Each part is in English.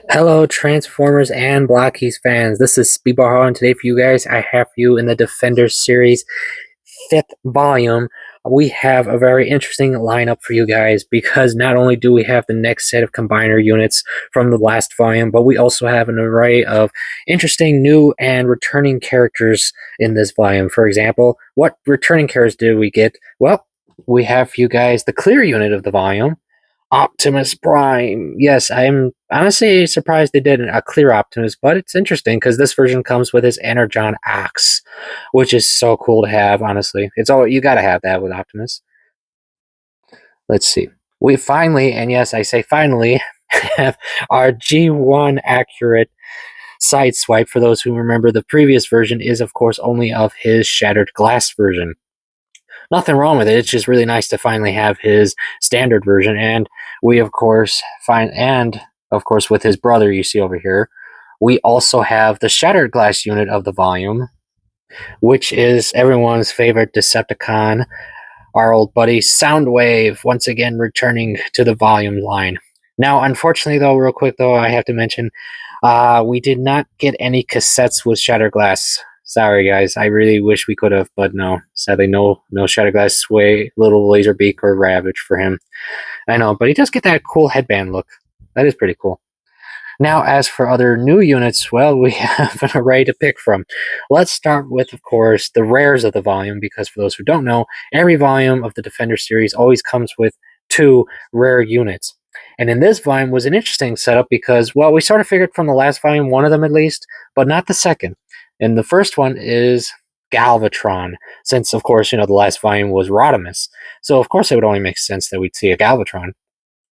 Hello, Transformers and Blokees fans. This is Speedball, and today for you guys, I have for you in the Defenders series, fifth volume. We have a very interesting lineup for you guys because not only do we have the next set of combiner units from the last volume, but we also have an array of interesting new and returning characters in this volume. For example, what returning characters do we get? Well, we have for you guys the clear unit of the volume. Optimus Prime. Yes, I'm honestly surprised they did a clear Optimus, but it's interesting because this version comes with his Energon axe, which is so cool to have. Honestly, it's all you gotta have that with Optimus. Let's see. We finally, and yes, I say finally, have our G1 accurate side swipe. For those who remember, the previous version is, of course, only of his shattered glass version. Nothing wrong with it. It's just really nice to finally have his standard version. And we, of course, with his brother, you see over here, we also have the shattered glass unit of the volume, which is everyone's favorite Decepticon, our old buddy Soundwave, once again returning to the volume line. Now, unfortunately, though, real quick, though, I have to mention we did not get any cassettes with Shattered Glass. Sorry, guys. I really wish we could have, but no. Sadly, no Shattered Glass way, little Laserbeak or Ravage for him. I know, but he does get that cool headband look. That is pretty cool. Now, as for other new units, well, we have an array to pick from. Let's start with, of course, the rares of the volume, because for those who don't know, every volume of the Defender series always comes with two rare units. And in this volume was an interesting setup because, well, we sort of figured from the last volume, one of them at least, but not the second. And the first one is Galvatron, since, of course, the last volume was Rodimus. So, of course, it would only make sense that we'd see a Galvatron.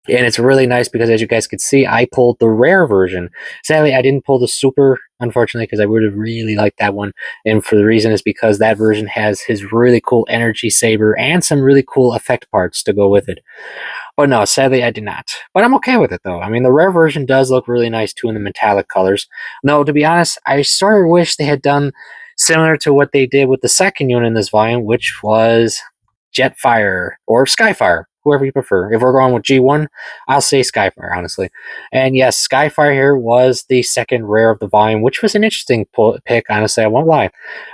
And it's really nice because, as you guys could see, I pulled the rare version. Sadly, I didn't pull the super, unfortunately, because I would have really liked that one. And for the reason is because that version has his really cool energy saber and some really cool effect parts to go with it. But no, sadly, I did not. But I'm okay with it, though. I mean, the rare version does look really nice, too, in the metallic colors. No, to be honest, I sort of wish they had done similar to what they did with the second unit in this volume, which was Jetfire or Skyfire, whoever you prefer. If we're going with G1, I'll say Skyfire, honestly. And yes, Skyfire here was the second rare of the volume, which was an interesting pick, honestly, I won't lie.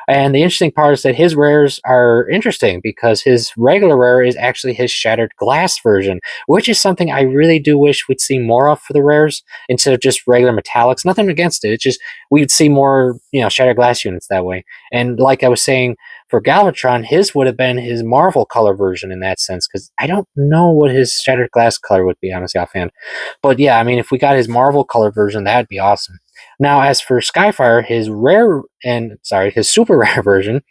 And the interesting part is that his rares are interesting because his regular rare is actually his Shattered Glass version, which is something I really do wish we'd see more of for the rares instead of just regular metallics. Nothing against it. It's just we'd see more, Shattered Glass units that way. And like I was saying, for Galvatron, his would have been his Marvel color version in that sense, because I don't know what his Shattered Glass color would be, honestly, offhand. But yeah, I mean, if we got his Marvel color version, that'd be awesome. Now, as for Skyfire, his super rare version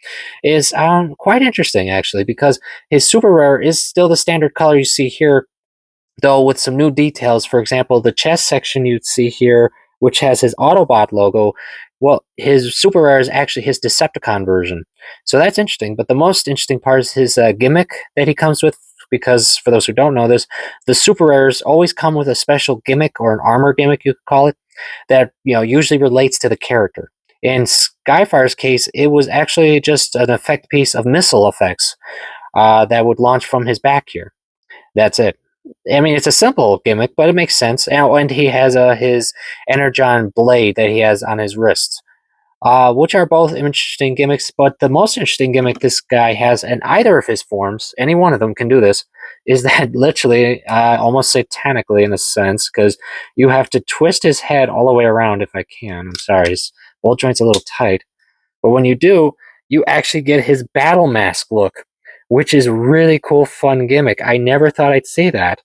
is quite interesting actually, because his super rare is still the standard color you see here, though with some new details. For example, the chest section you'd see here, which has his Autobot logo, well, his super rare is actually his Decepticon version. So that's interesting. But the most interesting part is his gimmick that he comes with, because for those who don't know this, the super rares always come with a special gimmick or an armor gimmick, you could call it, that usually relates to the character. In Skyfire's case, it was actually just an effect piece of missile effects that would launch from his back here. That's it. I mean, it's a simple gimmick, but it makes sense. And he has his Energon blade that he has on his wrist, which are both interesting gimmicks. But the most interesting gimmick this guy has in either of his forms, any one of them can do this, is that literally, almost satanically in a sense, because you have to twist his head all the way around. If I can, I'm sorry, his bolt joint's a little tight, but when you do, you actually get his battle mask look, which is really cool, fun gimmick. I never thought I'd see that.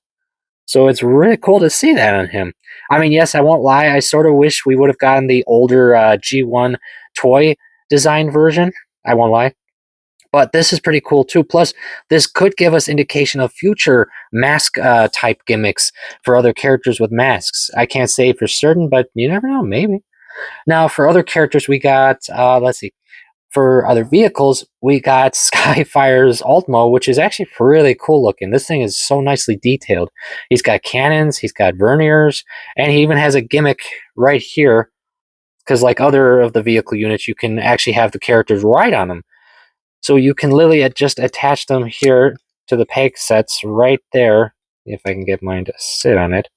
So it's really cool to see that on him. I mean, yes, I won't lie. I sort of wish we would have gotten the older G1 toy design version. I won't lie. But this is pretty cool too. Plus, this could give us indication of future mask type gimmicks for other characters with masks. I can't say for certain, but you never know. Maybe. Now, for other characters, we got, let's see, for other vehicles, we got Skyfire's Ultimo, which is actually really cool looking. This thing is so nicely detailed. He's got cannons, he's got verniers, and he even has a gimmick right here, because like other of the vehicle units, you can actually have the characters ride on them. So you can literally just attach them here to the peg sets right there, if I can get mine to sit on it.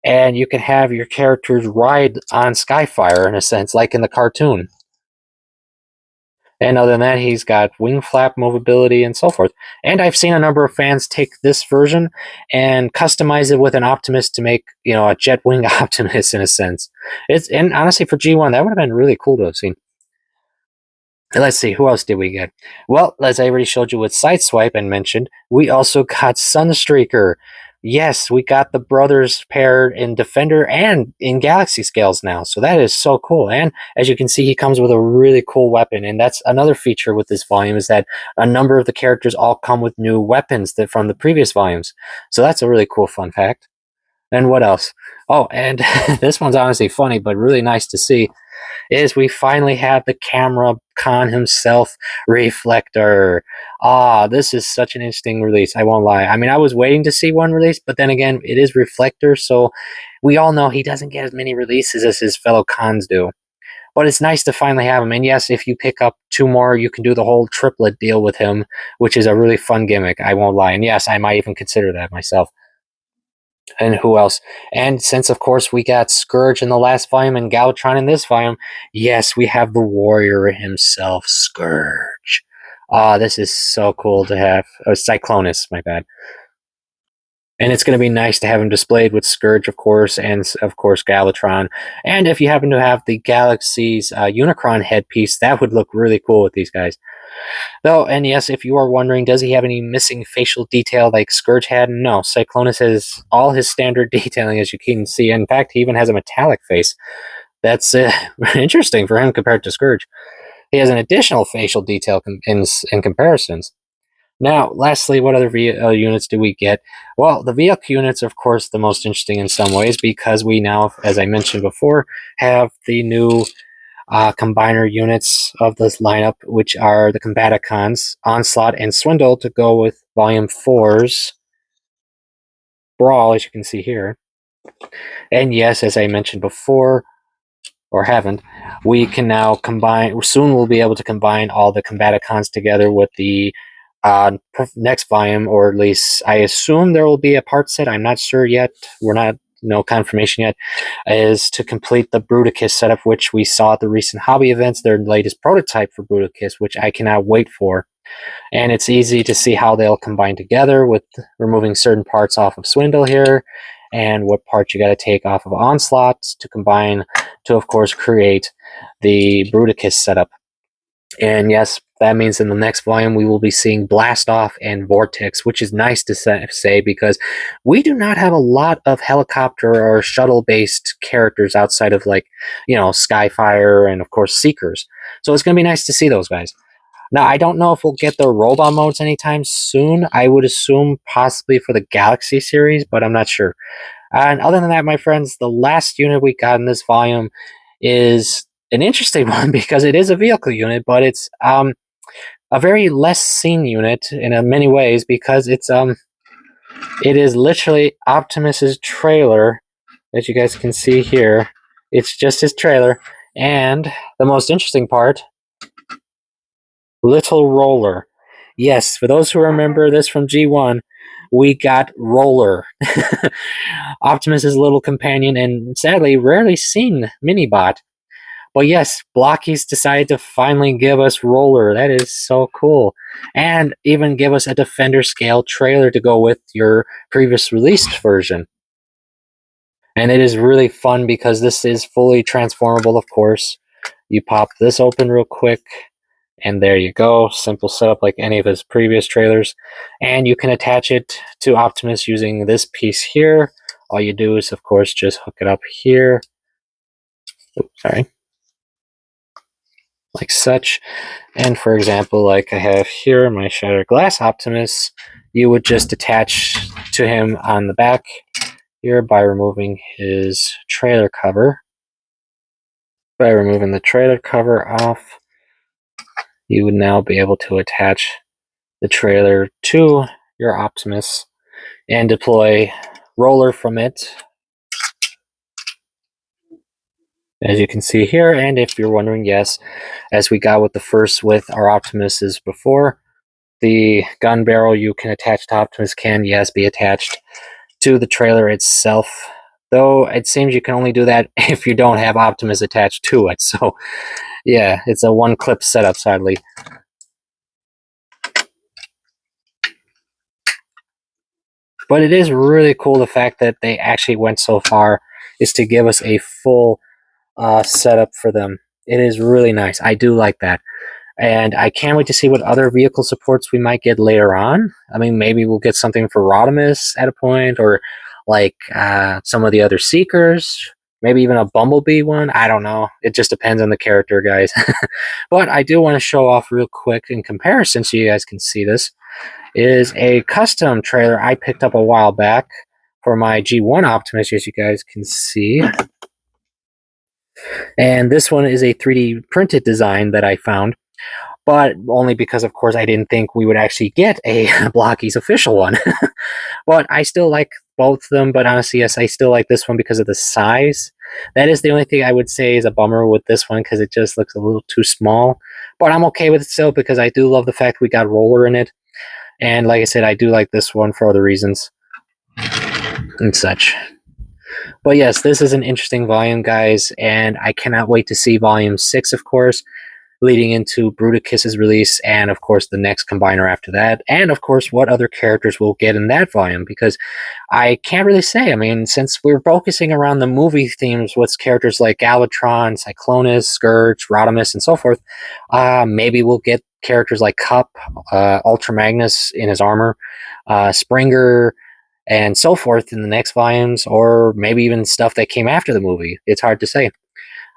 and you can have your characters ride on Skyfire in a sense, like in the cartoon. And other than that, he's got wing flap movability and so forth. And I've seen a number of fans take this version and customize it with an Optimus to make, you know, a jet wing Optimus in a sense. And honestly, for G1, that would have been really cool to have seen. Let's see, who else did we get? Well, as I already showed you with Sideswipe and mentioned, we also got Sunstreaker. Yes, we got the brothers paired in Defender and in Galaxy scales now, so that is so cool. And as you can see, he comes with a really cool weapon, and that's another feature with this volume is that a number of the characters all come with new weapons that from the previous volumes. So that's a really cool fun fact. And what else? Oh, and this one's honestly funny, but really nice to see is we finally have the camera con himself, Reflector. Ah, this is such an interesting release, I won't lie. I mean, I was waiting to see one release, but then again, it is Reflector, so we all know he doesn't get as many releases as his fellow cons do. But it's nice to finally have him. And yes, if you pick up 2 more, you can do the whole triplet deal with him, which is a really fun gimmick, I won't lie. And yes, I might even consider that myself. And who else? And since, of course, we got Scourge in the last volume and Galvatron in this volume, yes, we have the warrior himself, Scourge. Ah, this is so cool to have. Oh, Cyclonus, my bad. And it's going to be nice to have him displayed with Scourge, of course, and, of course, Galvatron. And if you happen to have the Galaxy's Unicron headpiece, that would look really cool with these guys. Though, and yes, if you are wondering, does he have any missing facial detail like Scourge had? No, Cyclonus has all his standard detailing, as you can see. In fact, he even has a metallic face. That's interesting for him compared to Scourge. He has an additional facial detail in comparisons. Now, lastly, what other units do we get? Well, the vehicle units, of course, the most interesting in some ways because we now, as I mentioned before, have the new combiner units of this lineup, which are the Combaticons, Onslaught, and Swindle to go with Volume 4's Brawl, as you can see here. And yes, as I mentioned before, or haven't, we can now combine, soon we'll be able to combine all the Combaticons together with the next volume, or at least I assume there will be a part set. I'm not sure yet. We're not no confirmation yet, is to complete the Bruticus setup, which we saw at the recent hobby events, their latest prototype for Bruticus, which I cannot wait for. And it's easy to see how they'll combine together with removing certain parts off of Swindle here, and what parts you got to take off of Onslaught to combine to, of course, create the Bruticus setup. And yes, that means in the next volume we will be seeing Blast Off and Vortex, which is nice to say because we do not have a lot of helicopter or shuttle-based characters outside of, like, you know, Skyfire and, of course, Seekers. So it's going to be nice to see those guys. Now, I don't know if we'll get the robot modes anytime soon. I would assume possibly for the Galaxy series, but I'm not sure. And other than that, my friends, the last unit we got in this volume is an interesting one because it is a vehicle unit, but it's a very less seen unit in many ways because it is literally Optimus's trailer, as you guys can see here. It's just his trailer, and the most interesting part, Little Roller. Yes, for those who remember this from G1, we got Roller, Optimus's little companion, and sadly rarely seen Minibot. But yes, Blokees decided to finally give us Roller. That is so cool. And even give us a Defender scale trailer to go with your previous released version. And it is really fun because this is fully transformable, of course. You pop this open real quick, and there you go. Simple setup like any of his previous trailers. And you can attach it to Optimus using this piece here. All you do is, of course, just hook it up here. Oops, sorry. Like such. And for example, like I have here my Shattered Glass Optimus, you would just attach to him on the back here by removing his trailer cover. By removing the trailer cover off, you would now be able to attach the trailer to your Optimus and deploy Roller from it, as you can see here. And if you're wondering, yes, as we got with the first with our Optimuses before, the gun barrel you can attach to Optimus can, yes, be attached to the trailer itself though it seems you can only do that if you don't have Optimus attached to it. So yeah, it's a one-clip setup, sadly. But it is really cool the fact that they actually went so far is to give us a full setup for them. It is really nice. I do like that. And I can't wait to see what other vehicle supports we might get later on. I mean, maybe we'll get something for Rodimus at a point, or like some of the other Seekers, maybe even a Bumblebee one. I don't know. It just depends on the character, guys. But I do want to show off real quick in comparison so you guys can see this. Is a custom trailer I picked up a while back for my G1 Optimus, as you guys can see. And this one is a 3D printed design that I found, but only because, of course, I didn't think we would actually get a Blokees official one. But I still like both of them, but honestly, yes, I still like this one because of the size. That is the only thing I would say is a bummer with this one because it just looks a little too small. But I'm okay with it still because I do love the fact we got roller in it. And like I said, I do like this one for other reasons and such. But yes, this is an interesting volume, guys, and I cannot wait to see volume 6, of course, leading into Bruticus's release, and of course the next combiner after that, and of course what other characters we'll get in that volume, because I can't really say. I mean, since we're focusing around the movie themes with characters like Galvatron, Cyclonus, Scourge, Rodimus, and so forth, maybe we'll get characters like Cup, Ultra Magnus in his armor, Springer, and so forth in the next volumes, or maybe even stuff that came after the movie. It's hard to say.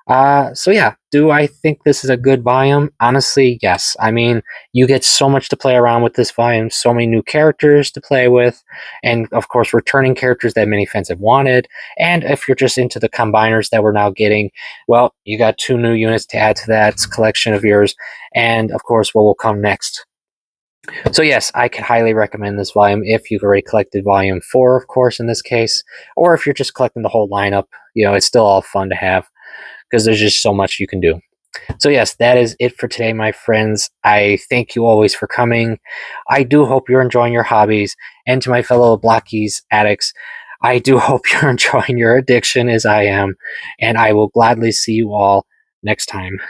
So yeah, do I think this is a good volume? Honestly, yes. I mean, you get so much to play around with this volume, so many new characters to play with, and of course, returning characters that many fans have wanted. And if you're just into the combiners that we're now getting, well, you got 2 new units to add to that collection of yours, and of course, what will come next. So yes, I could highly recommend this volume if you've already collected volume 4, of course, in this case, or if you're just collecting the whole lineup. You know, it's still all fun to have because there's just so much you can do. So yes, that is it for today, my friends. I thank you always for coming. I do hope you're enjoying your hobbies, and to my fellow Blokees addicts, I do hope you're enjoying your addiction as I am, and I will gladly see you all next time.